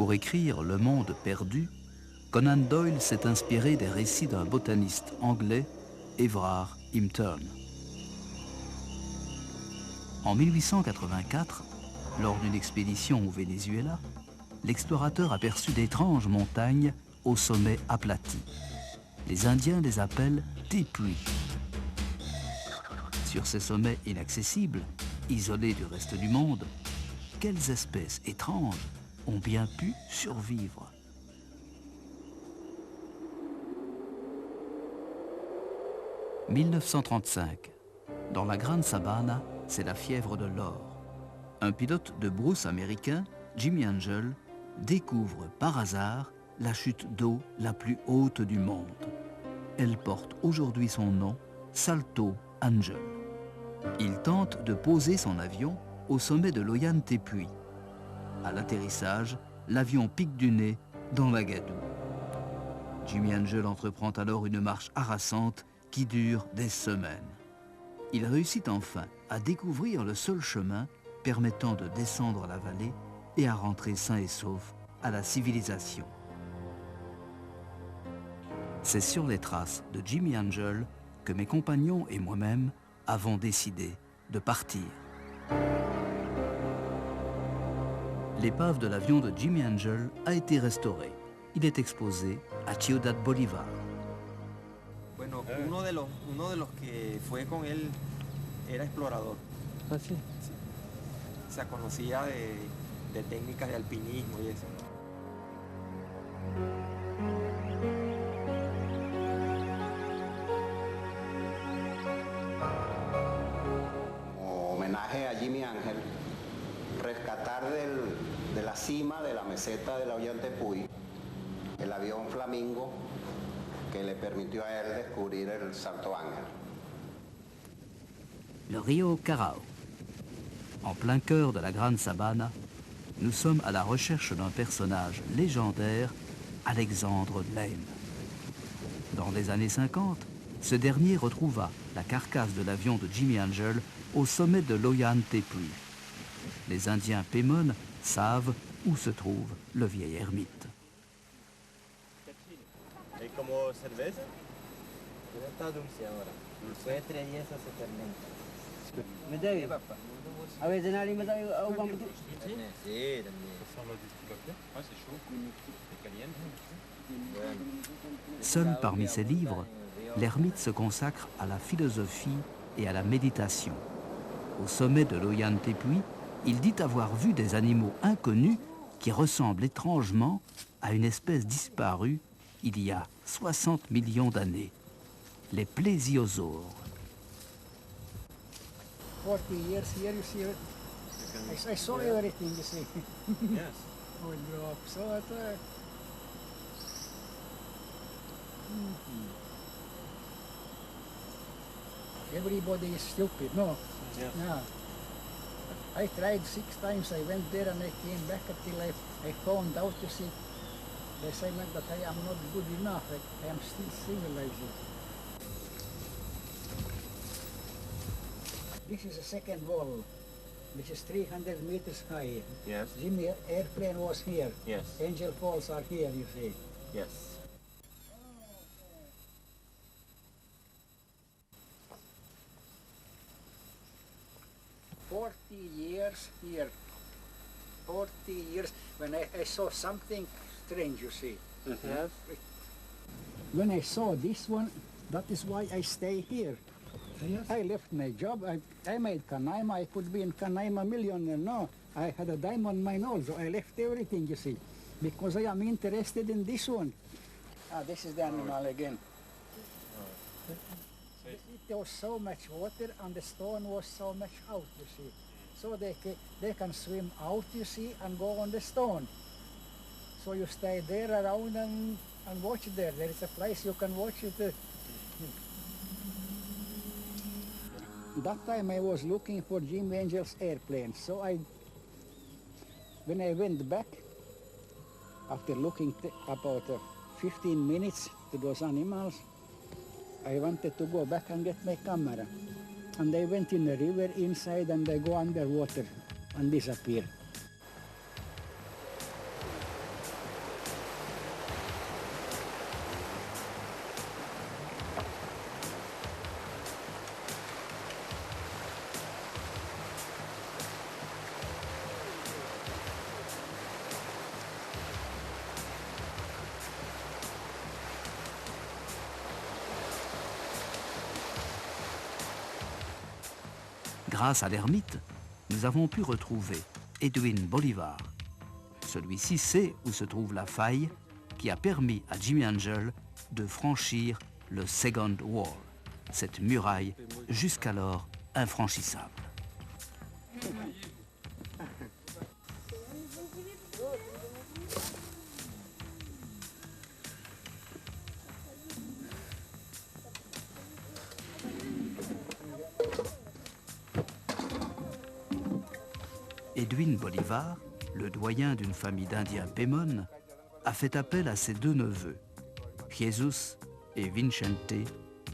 Pour écrire Le Monde perdu, Conan Doyle s'est inspiré des récits d'un botaniste anglais, Evrard Impton. En 1884, lors d'une expédition au Venezuela, l'explorateur aperçut d'étranges montagnes au sommet aplati. Les Indiens les appellent tepuis. Sur ces sommets inaccessibles, isolés du reste du monde, quelles espèces étranges ont bien pu survivre? « 1935. Dans la Grande Sabana, c'est la fièvre de l'or. Un pilote de brousse américain, Jimmy Angel, découvre par hasard la chute d'eau la plus haute du monde. Elle porte aujourd'hui son nom, Salto Angel. Il tente de poser son avion au sommet de l'Oyan Tepuy. À l'atterrissage, l'avion pique du nez dans la gadoue. Jimmy Angel entreprend alors une marche harassante qui dure des semaines. Il réussit enfin à découvrir le seul chemin permettant de descendre la vallée et à rentrer sain et sauf à la civilisation. C'est sur les traces de Jimmy Angel que mes compagnons et moi-même avons décidé de partir. L'épave de l'avion de Jimmy Angel a été restaurée. Il est exposé à Ciudad Bolívar. Bueno, uno de los que fue con él era explorador. Ah, sí. Sí. O sea, conocía de técnicas de alpinismo y eso. Homenaje a Jimmy Angel, rescatar de la cima de la meseta de la Ollanta Tepuy el avión Flamingo que le permitió a él descubrir el Salto Ángel. Le Rio Carao. En plein cœur de la Grande Sabana, nous sommes à la recherche d'un personnage légendaire, Alexandre Lane. Dans les années 50, ce dernier retrouva la carcasse de l'avion de Jimmy Angel au sommet de l'Oyan Tepuy. Les Indiens Pemon savent où se trouve le vieil ermite. ¿Es como cerveza? Pero está dulce ahora. Después de 3 días se fermenta. Medei. A ver, Zenali, me da un petit. Sí, también. Ça ressemble à des petits papiers. Ouais, c'est chaud. C'est caliente. Seul parmi ses livres, l'ermite se consacre à la philosophie et à la méditation. Au sommet de l'Oyan Tepuy, il dit avoir vu des animaux inconnus qui ressemblent étrangement à une espèce disparue il y a 60 millions d'années, les plésiosaures. 40 years here, you see it. I saw everything, you see. Yes. Oh, no, so that, everybody is stupid, no? Yes. Yeah. I tried 6 times, I went there and I came back until I found out, you see, they say that I am not good enough, I am still civilized. This is the second wall, which is 300 meters high. Yes. Jimmy airplane was here. Yes. Angel Falls are here, you see. Yes. Years here, 40 years, when I saw something strange, you see. Yes. When I saw this one, that is why I stay here. Yes. I left my job, I made Canaima, I could be in Canaima millionaire, no. I had a diamond mine also, I left everything, you see, because I am interested in this one. Ah, this is the animal again. There was so much water and the stone was so much out, you see. So they can swim out, you see, and go on the stone. So you stay there around and watch there. There is a place you can watch it. That time I was looking for Jimmy Angel's airplane. So when I went back, after looking about 15 minutes to those animals, I wanted to go back and get my camera. And I went in the river inside and I go underwater and disappear. grâce à l'ermite, nous avons pu retrouver Edwin Bolivar. Celui-ci sait où se trouve la faille qui a permis à Jimi Angel de franchir le Second Wall, cette muraille jusqu'alors infranchissable. Edwin Bolivar, le doyen d'une famille d'Indiens Pemon, a fait appel à ses deux neveux, Jesus et Vicente,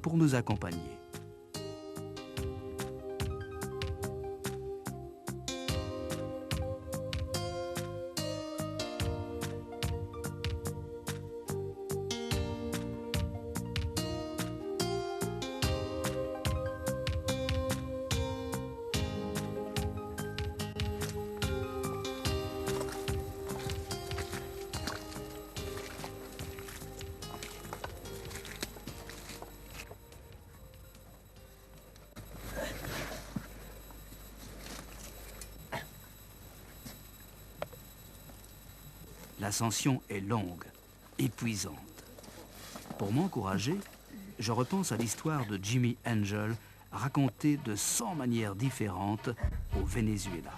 pour nous accompagner. L'ascension est longue, épuisante. Pour m'encourager, je repense à l'histoire de Jimi Angel, racontée de 100 manières différentes au Venezuela.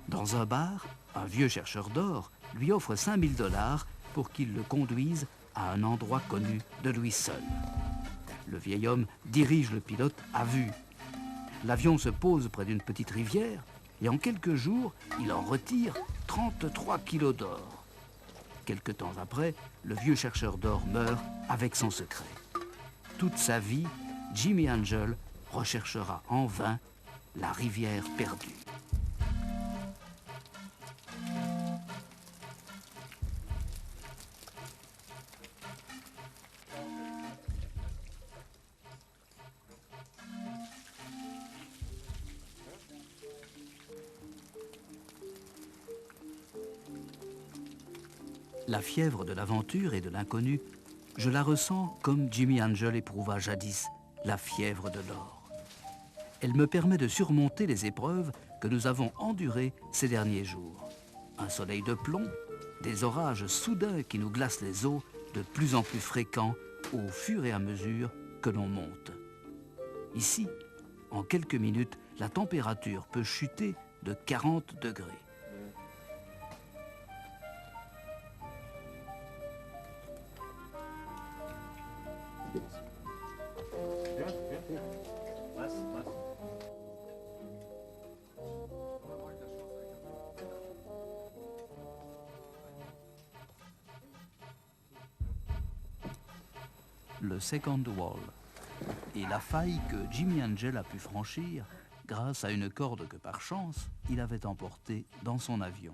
Dans un bar, un vieux chercheur d'or lui offre 5 000 $ pour qu'il le conduise à un endroit connu de lui seul. Le vieil homme dirige le pilote à vue. L'avion se pose près d'une petite rivière et en quelques jours, il en retire 33 kilos d'or. Quelque temps après, le vieux chercheur d'or meurt avec son secret. Toute sa vie, Jimi Angel recherchera en vain la rivière perdue. La fièvre de l'aventure et de l'inconnu, je la ressens comme Jimi Angel éprouva jadis la fièvre de l'or. Elle me permet de surmonter les épreuves que nous avons endurées ces derniers jours. Un soleil de plomb, des orages soudains qui nous glacent les os, de plus en plus fréquents au fur et à mesure que l'on monte. Ici, en quelques minutes, la température peut chuter de 40 degrés. Le Second Wall est la faille que Jimi Angel a pu franchir grâce à une corde que par chance il avait emportée dans son avion.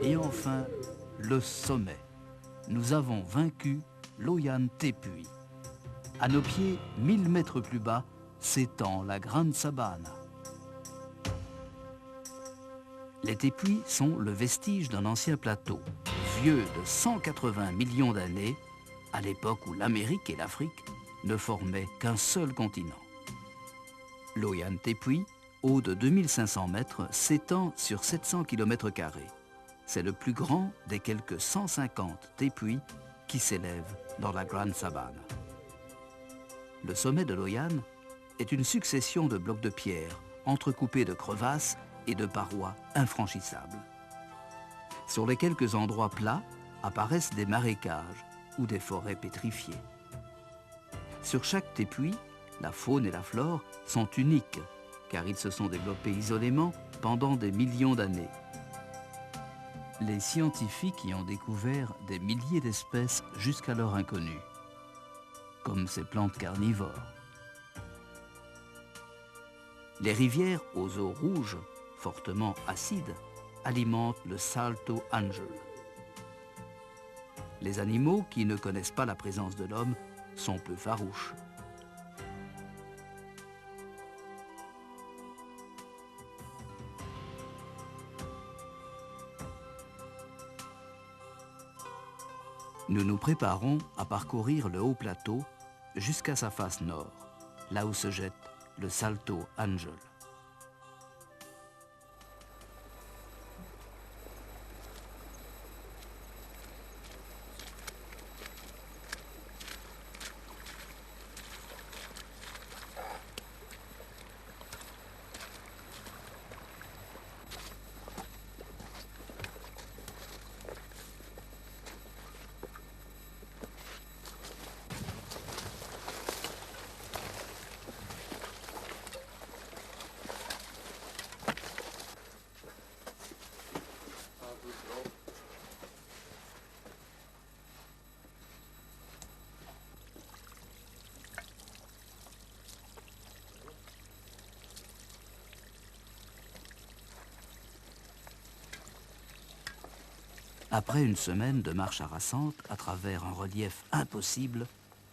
Et enfin, le sommet. Nous avons vaincu l'Oyan Tepuy. À nos pieds, 1000 mètres plus bas, s'étend la Grande Sabana. Les Tepuy sont le vestige d'un ancien plateau, vieux de 180 millions d'années, à l'époque où l'Amérique et l'Afrique ne formaient qu'un seul continent. L'Oyan Tepuy, haut de 2500 mètres, s'étend sur 700 km². C'est le plus grand des quelques 150 tepuis qui s'élèvent dans la Grande Sabana. Le sommet de l'Oyan est une succession de blocs de pierre entrecoupés de crevasses et de parois infranchissables. Sur les quelques endroits plats apparaissent des marécages ou des forêts pétrifiées. Sur chaque tépuis, la faune et la flore sont uniques, car ils se sont développés isolément pendant des millions d'années. Les scientifiques y ont découvert des milliers d'espèces jusqu'alors inconnues, comme ces plantes carnivores. Les rivières aux eaux rouges, fortement acides, alimentent le Salto Ángel. Les animaux qui ne connaissent pas la présence de l'homme sont peu farouches. Nous nous préparons à parcourir le haut plateau jusqu'à sa face nord, là où se jette le Salto Ángel. Après une semaine de marche harassante à travers un relief impossible,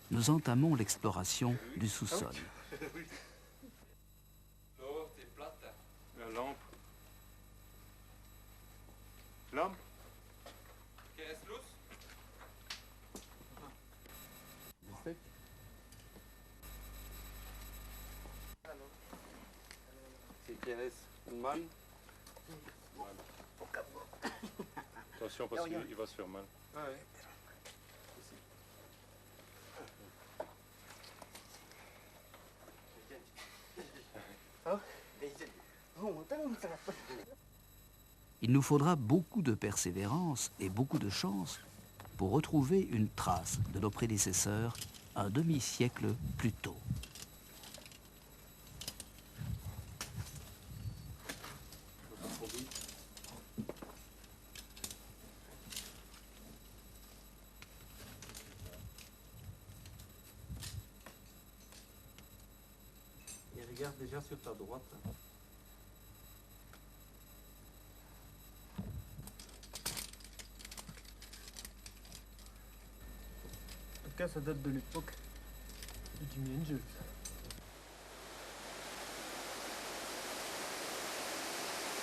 nous entamons l'exploration du sous-sol. La lampe. Lampe. Si tienes un mal, Attention parce qu'il va se faire mal. Il nous faudra beaucoup de persévérance et beaucoup de chance pour retrouver une trace de nos prédécesseurs un demi-siècle plus tôt. Et regarde déjà sur ta droite. En tout cas, ça date de l'époque de Jimi Hendrix.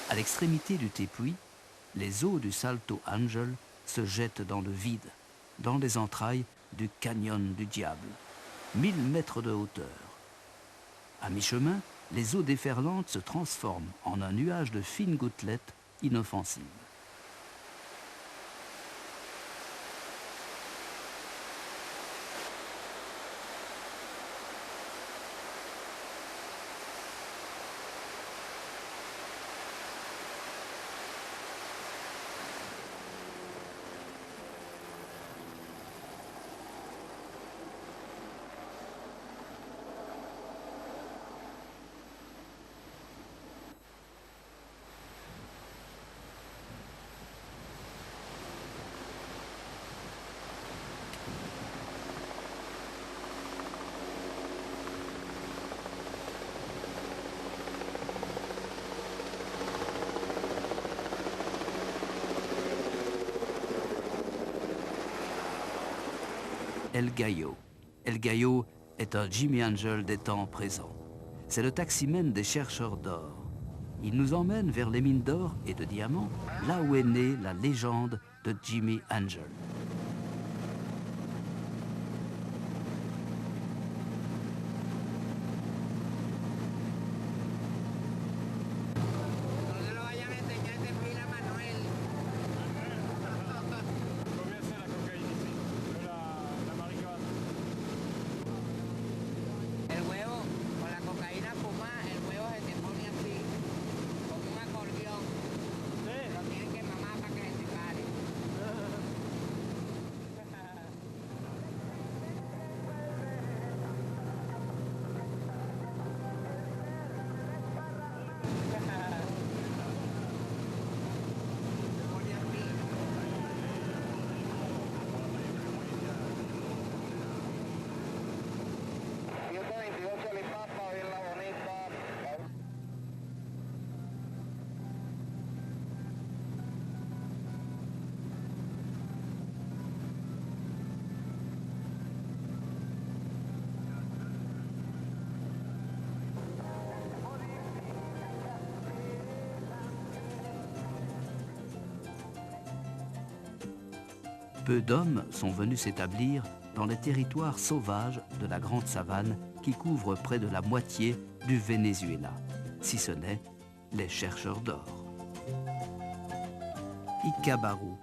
À l'extrémité du tépuis, les eaux du Salto Ángel se jettent dans le vide, dans les entrailles du Canyon du Diable, 1000 mètres de hauteur. À mi-chemin, les eaux déferlantes se transforment en un nuage de fines gouttelettes inoffensives. El Gallo. El Gallo est un Jimi Ángel des temps présents. C'est le taximène des chercheurs d'or. Il nous emmène vers les mines d'or et de diamants, là où est née la légende de Jimi Ángel. peu d'hommes sont venus s'établir dans les territoires sauvages de la grande savane qui couvre près de la moitié du Venezuela, si ce n'est les chercheurs d'or. Icabarú.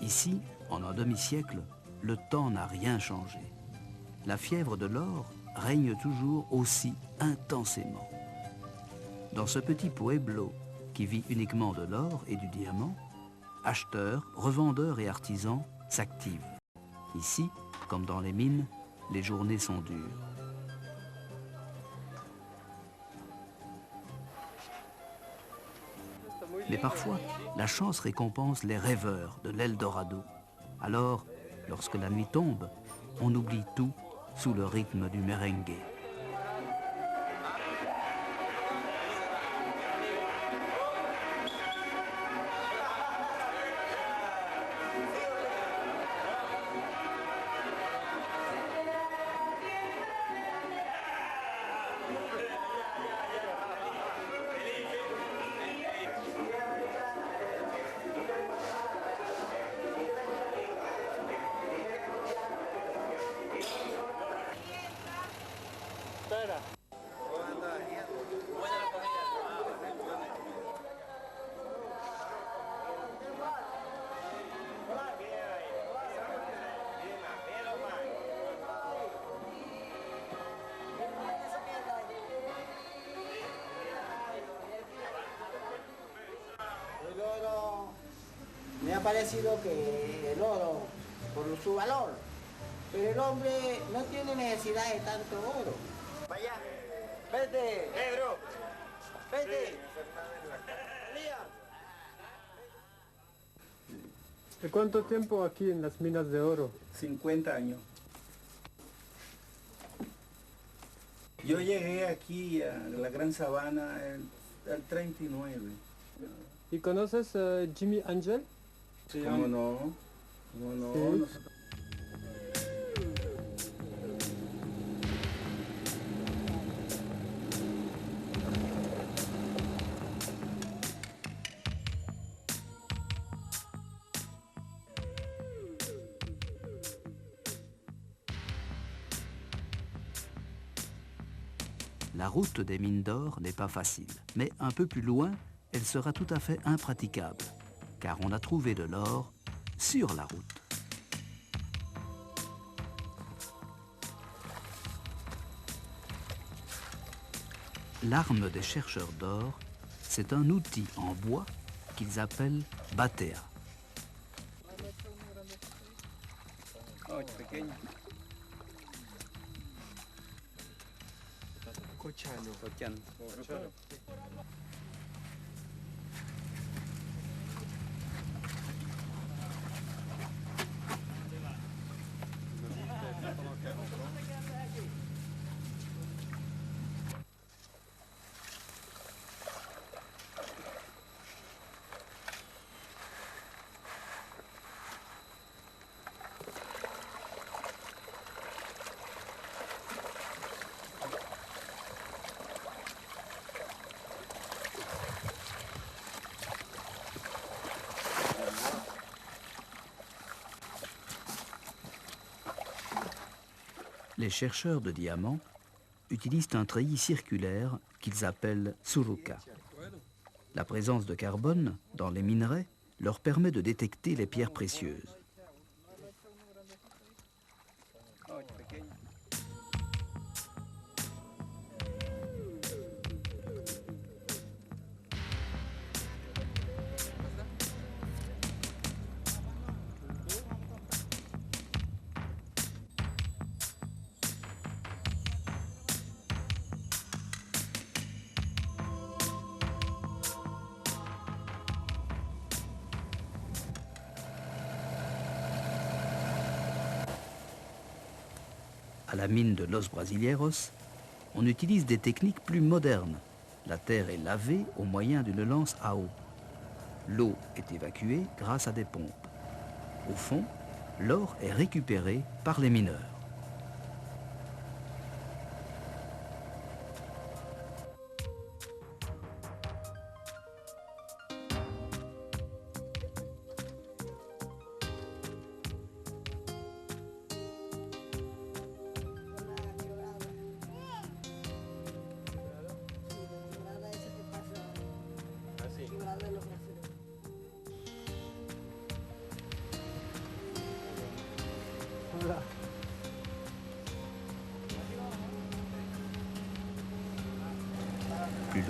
Ici, en un demi-siècle, le temps n'a rien changé. La fièvre de l'or règne toujours aussi intensément. Dans ce petit pueblo qui vit uniquement de l'or et du diamant, acheteurs, revendeurs et artisans s'activent. Ici, comme dans les mines, les journées sont dures. Mais parfois, la chance récompense les rêveurs de l'Eldorado. Alors, lorsque la nuit tombe, on oublie tout sous le rythme du merengue. Me ha parecido que el oro, por su valor, pero el hombre no tiene necesidad de tanto oro. Vaya, vete, bro, vete. ¿Y cuánto tiempo aquí en las minas de oro? 50 años. Yo llegué aquí a la Gran Sabana el 39. ¿Y conoces Jimmy Angel? Sí, ¿cómo no? ¿Cómo no? Sí. La route des mines d'or n'est pas facile, mais un peu plus loin, elle sera tout à fait impraticable, car on a trouvé de l'or sur la route. L'arme des chercheurs d'or, c'est un outil en bois qu'ils appellent batea. Les chercheurs de diamants utilisent un treillis circulaire qu'ils appellent suruka. La présence de carbone dans les minerais leur permet de détecter les pierres précieuses. À la mine de Los Brasileiros, on utilise des techniques plus modernes. La terre est lavée au moyen d'une lance à eau. L'eau est évacuée grâce à des pompes. Au fond, l'or est récupéré par les mineurs.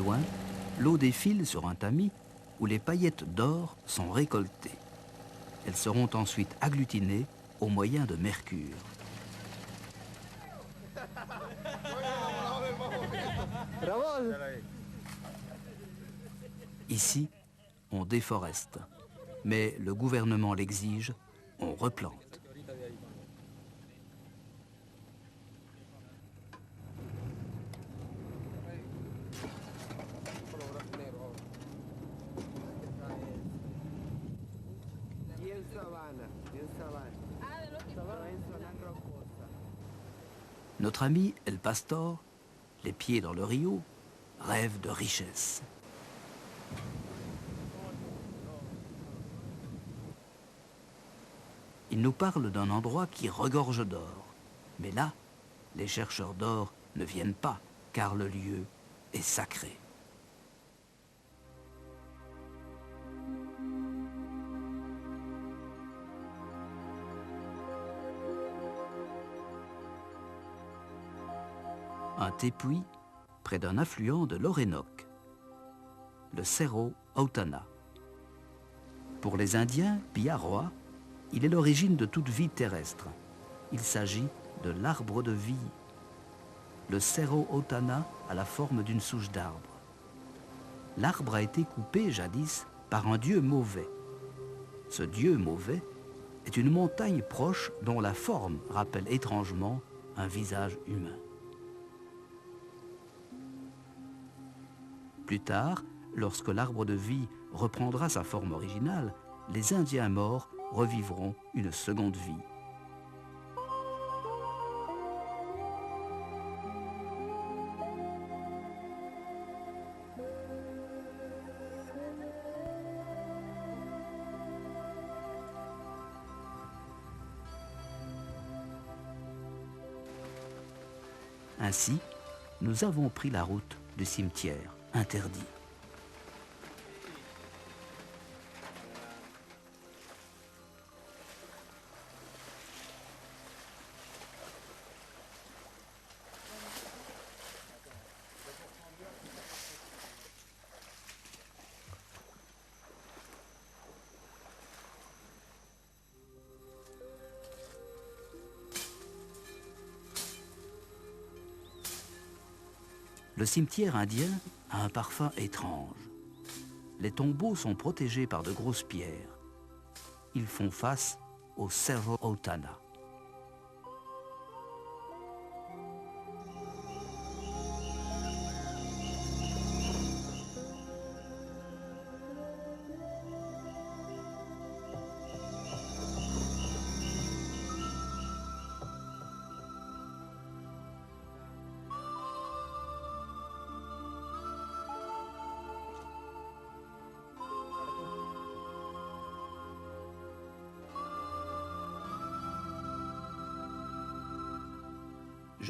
loin, l'eau défile sur un tamis où les paillettes d'or sont récoltées. Elles seront ensuite agglutinées au moyen de mercure. Ici, on déforeste, mais le gouvernement l'exige, on replante. Notre ami El Pastor, les pieds dans le rio, rêve de richesse. Il nous parle d'un endroit qui regorge d'or. Mais là, les chercheurs d'or ne viennent pas, car le lieu est sacré. Un tépuis près d'un affluent de l'Orénoque, le Cerro Autana. Pour les Indiens Piaroa, il est l'origine de toute vie terrestre. Il s'agit de l'arbre de vie. Le Cerro Autana a la forme d'une souche d'arbre. L'arbre a été coupé jadis par un dieu mauvais. Ce dieu mauvais est une montagne proche dont la forme rappelle étrangement un visage humain. Plus tard, lorsque l'arbre de vie reprendra sa forme originale, les Indiens morts revivront une seconde vie. Ainsi, nous avons pris la route du cimetière interdit. Le cimetière indien a un parfum étrange. Les tombeaux sont protégés par de grosses pierres. Ils font face au Cerro Autana.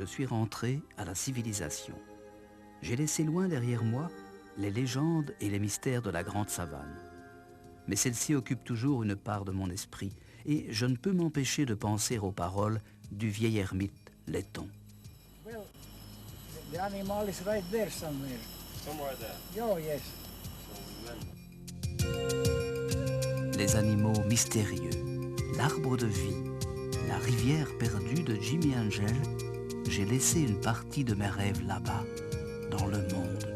Je suis rentré à la civilisation. J'ai laissé loin derrière moi les légendes et les mystères de la grande savane. Mais celle-ci occupe toujours une part de mon esprit et je ne peux m'empêcher de penser aux paroles du vieil ermite laiton. Well, the animal is right there somewhere. Somewhere there. Oh, yes. Les animaux mystérieux, l'arbre de vie, la rivière perdue de Jimi Angel. J'ai laissé une partie de mes rêves là-bas, dans le monde